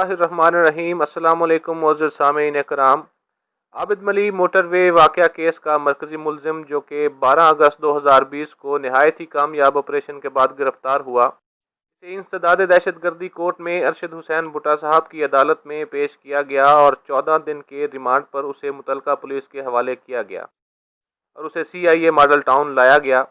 اللہ الرحمن الرحیم۔ السلام علیکم معزز سامعین کرام۔ عابد ملی موٹر وے واقعہ کیس کا مرکزی ملزم جو کہ 12 اگست 2020 کو نہایت ہی کامیاب آپریشن کے بعد گرفتار ہوا، اسے انسداد دہشت گردی کورٹ میں ارشد حسین بھٹا صاحب کی عدالت میں پیش کیا گیا اور 14 دن کے ریمانڈ پر اسے متعلقہ پولیس کے حوالے کیا گیا اور اسے CIA ماڈل ٹاؤن لایا گیا۔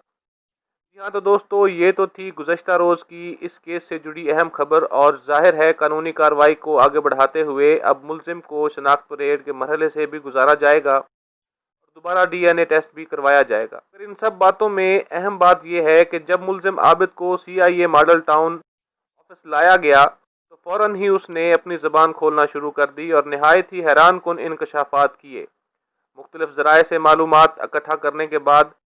جی ہاں، تو دوستو، یہ تو تھی گزشتہ روز کی اس کیس سے جڑی اہم خبر، اور ظاہر ہے قانونی کارروائی کو آگے بڑھاتے ہوئے اب ملزم کو شناخت پریڈ کے مرحلے سے بھی گزارا جائے گا اور دوبارہ DNA ٹیسٹ بھی کروایا جائے گا۔ پھر ان سب باتوں میں اہم بات یہ ہے کہ جب ملزم عابد کو CIA ماڈل ٹاؤن آفس لایا گیا تو فوراً ہی اس نے اپنی زبان کھولنا شروع کر دی اور نہایت ہی حیران کن انکشافات کیے۔ مختلف ذرائع سے معلومات اکٹھا کرنے کے بعد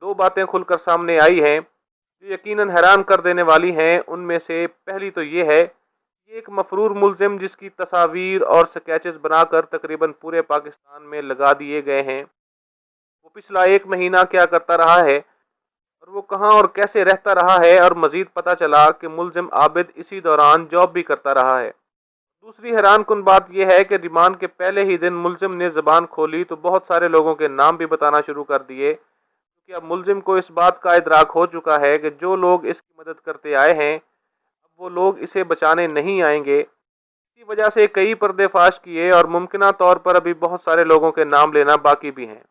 دو باتیں کھل کر سامنے آئی ہیں جو یقیناً حیران کر دینے والی ہیں۔ ان میں سے پہلی تو یہ ہے کہ ایک مفرور ملزم جس کی تصاویر اور سکیچز بنا کر تقریباً پورے پاکستان میں لگا دیے گئے ہیں، وہ پچھلا 1 مہینہ کیا کرتا رہا ہے اور وہ کہاں اور کیسے رہتا رہا ہے، اور مزید پتہ چلا کہ ملزم عابد اسی دوران جاب بھی کرتا رہا ہے۔ دوسری حیران کن بات یہ ہے کہ ریمانڈ کے پہلے ہی دن ملزم نے زبان کھولی تو بہت سارے لوگوں کے نام بھی بتانا شروع کر دیے، کیونکہ اب ملزم کو اس بات کا ادراک ہو چکا ہے کہ جو لوگ اس کی مدد کرتے آئے ہیں اب وہ لوگ اسے بچانے نہیں آئیں گے۔ اسی وجہ سے کئی پردے فاش کیے اور ممکنہ طور پر ابھی بہت سارے لوگوں کے نام لینا باقی بھی ہیں۔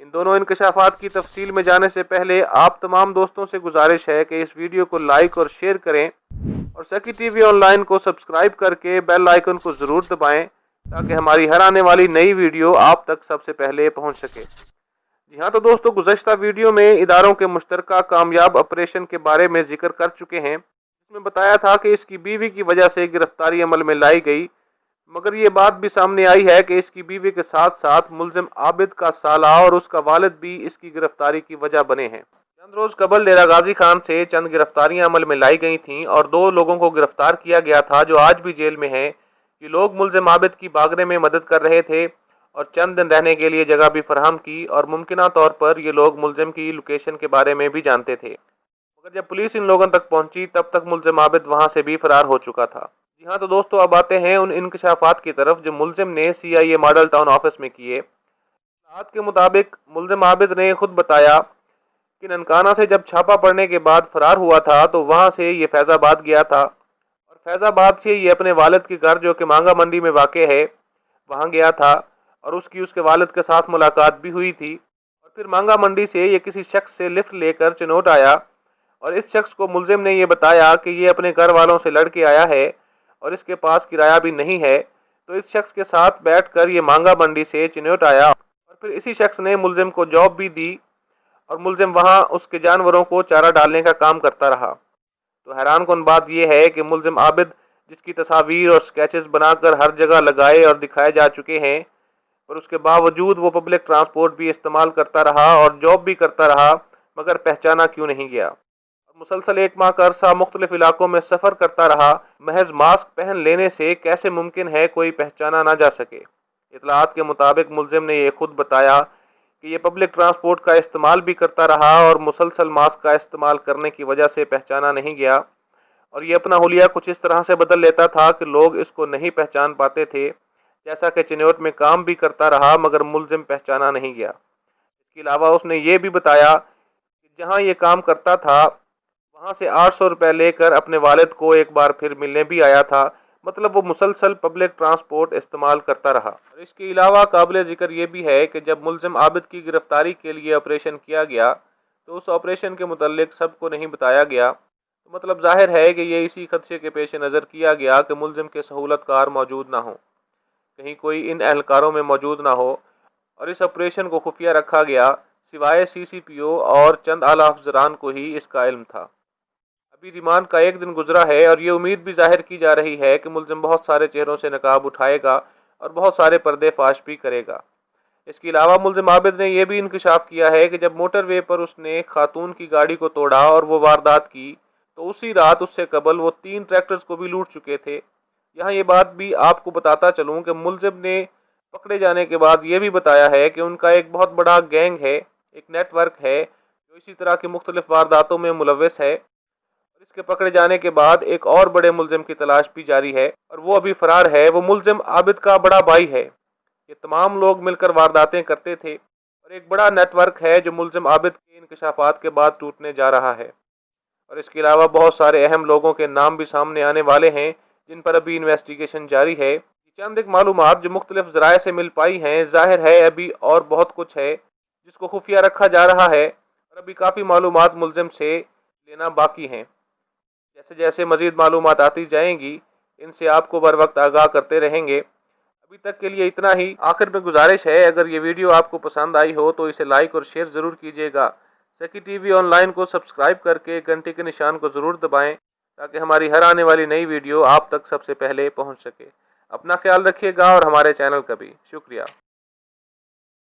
ان دونوں انکشافات کی تفصیل میں جانے سے پہلے آپ تمام دوستوں سے گزارش ہے کہ اس ویڈیو کو لائک اور شیئر کریں اور سکی ٹی وی آن لائن کو سبسکرائب کر کے بیل آئیکن کو ضرور دبائیں تاکہ ہماری ہر آنے والی نئی ویڈیو آپ تک سب سے پہلے پہنچ سکے۔ جی ہاں، تو دوستو، گزشتہ ویڈیو میں اداروں کے مشترکہ کامیاب آپریشن کے بارے میں ذکر کر چکے ہیں، جس میں بتایا تھا کہ اس کی بیوی کی وجہ سے گرفتاری عمل میں لائی گئی، مگر یہ بات بھی سامنے آئی ہے کہ اس کی بیوی کے ساتھ ساتھ ملزم عابد کا سالہ اور اس کا والد بھی اس کی گرفتاری کی وجہ بنے ہیں۔ چند روز قبل ڈیرہ غازی خان سے چند گرفتاریاں عمل میں لائی گئی تھیں اور 2 لوگوں کو گرفتار کیا گیا تھا جو آج بھی جیل میں ہیں۔ یہ لوگ ملزم عابد کی بھاگنے میں مدد کر رہے تھے اور چند دن رہنے کے لیے جگہ بھی فراہم کی، اور ممکنہ طور پر یہ لوگ ملزم کی لوکیشن کے بارے میں بھی جانتے تھے، مگر جب پولیس ان لوگوں تک پہنچی تب تک ملزم عابد وہاں سے بھی فرار ہو چکا تھا۔ جی ہاں، تو دوستو، اب آتے ہیں ان انکشافات کی طرف جو ملزم نے CIA ماڈل ٹاؤن آفس میں کیے۔ اطلاعات کے مطابق ملزم عابد نے خود بتایا کہ ننکانہ سے جب چھاپا پڑنے کے بعد فرار ہوا تھا تو وہاں سے یہ فیض آباد گیا تھا، اور فیض آباد سے یہ اپنے والد کے گھر جو کہ مانگا منڈی میں واقع ہے وہاں گیا تھا، اور اس کے والد کے ساتھ ملاقات بھی ہوئی تھی، اور پھر مانگا منڈی سے یہ کسی شخص سے لفٹ لے کر چنوٹ آیا، اور اس شخص کو ملزم نے یہ بتایا کہ یہ اپنے گھر والوں سے لڑ کے آیا ہے اور اس کے پاس کرایہ بھی نہیں ہے، تو اس شخص کے ساتھ بیٹھ کر یہ مانگا منڈی سے چنوٹ آیا، اور پھر اسی شخص نے ملزم کو جاب بھی دی اور ملزم وہاں اس کے جانوروں کو چارہ ڈالنے کا کام کرتا رہا۔ تو حیران کن بات یہ ہے کہ ملزم عابد جس کی تصاویر اور سکیچز بنا کر ہر جگہ لگائے اور دکھائے جا چکے ہیں، پر اس کے باوجود وہ پبلک ٹرانسپورٹ بھی استعمال کرتا رہا اور جاب بھی کرتا رہا، مگر پہچانا کیوں نہیں گیا؟ اور مسلسل 1 ماہ کا عرصہ مختلف علاقوں میں سفر کرتا رہا، محض ماسک پہن لینے سے کیسے ممکن ہے کوئی پہچانا نہ جا سکے؟ اطلاعات کے مطابق ملزم نے یہ خود بتایا کہ یہ پبلک ٹرانسپورٹ کا استعمال بھی کرتا رہا اور مسلسل ماسک کا استعمال کرنے کی وجہ سے پہچانا نہیں گیا، اور یہ اپنا حلیہ کچھ اس طرح سے بدل لیتا تھا کہ لوگ اس کو نہیں پہچان پاتے تھے، جیسا کہ چنوٹ میں کام بھی کرتا رہا مگر ملزم پہچانا نہیں گیا۔ اس کے علاوہ اس نے یہ بھی بتایا کہ جہاں یہ کام کرتا تھا وہاں سے 800 روپے لے کر اپنے والد کو ایک بار پھر ملنے بھی آیا تھا، مطلب وہ مسلسل پبلک ٹرانسپورٹ استعمال کرتا رہا۔ اور اس کے علاوہ قابل ذکر یہ بھی ہے کہ جب ملزم عابد کی گرفتاری کے لیے آپریشن کیا گیا تو اس آپریشن کے متعلق سب کو نہیں بتایا گیا، تو مطلب ظاہر ہے کہ یہ اسی خدشے کے پیش نظر کیا گیا کہ ملزم کے سہولت کار موجود نہ ہوں، کہیں کوئی ان اہلکاروں میں موجود نہ ہو، اور اس آپریشن کو خفیہ رکھا گیا، سوائے CCPO اور چند اعلیٰ افسران کو ہی اس کا علم تھا۔ ابھی ریمانڈ کا 1 دن گزرا ہے اور یہ امید بھی ظاہر کی جا رہی ہے کہ ملزم بہت سارے چہروں سے نقاب اٹھائے گا اور بہت سارے پردے فاش بھی کرے گا۔ اس کے علاوہ ملزم عابد نے یہ بھی انکشاف کیا ہے کہ جب موٹر وے پر اس نے خاتون کی گاڑی کو توڑا اور وہ واردات کی تو اسی رات اس سے قبل وہ 3 ٹریکٹرز کو بھی لوٹ چکے تھے۔ یہاں یہ بات بھی آپ کو بتاتا چلوں کہ ملزم نے پکڑے جانے کے بعد یہ بھی بتایا ہے کہ ان کا ایک بہت بڑا گینگ ہے، ایک نیٹ ورک ہے جو اسی طرح کی مختلف وارداتوں میں ملوث ہے، اس کے پکڑے جانے کے بعد ایک اور بڑے ملزم کی تلاش بھی جاری ہے اور وہ ابھی فرار ہے۔ وہ ملزم عابد کا بڑا بھائی ہے۔ یہ تمام لوگ مل کر وارداتیں کرتے تھے اور ایک بڑا نیٹ ورک ہے جو ملزم عابد کے انکشافات کے بعد ٹوٹنے جا رہا ہے، اور اس کے علاوہ بہت سارے اہم لوگوں کے نام بھی سامنے آنے والے ہیں جن پر ابھی انویسٹیگیشن جاری ہے۔ چند ایک معلومات جو مختلف ذرائع سے مل پائی ہیں، ظاہر ہے ابھی اور بہت کچھ ہے جس کو خفیہ رکھا جا رہا ہے، اور ابھی کافی معلومات ملزم سے لینا باقی ہیں۔ جیسے جیسے مزید معلومات آتی جائیں گی ان سے آپ کو بر وقت آگاہ کرتے رہیں گے۔ ابھی تک کے لیے اتنا ہی۔ آخر میں گزارش ہے، اگر یہ ویڈیو آپ کو پسند آئی ہو تو اسے لائک اور شیئر ضرور کیجیے گا۔ سکی ٹی وی آن لائن کو سبسکرائب کر کے گھنٹی کے نشان کو ضرور دبائیں تاکہ ہماری ہر آنے والی نئی ویڈیو آپ تک سب سے پہلے پہنچ سکے۔ اپنا خیال رکھیے گا اور ہمارے چینل کا بھی شکریہ۔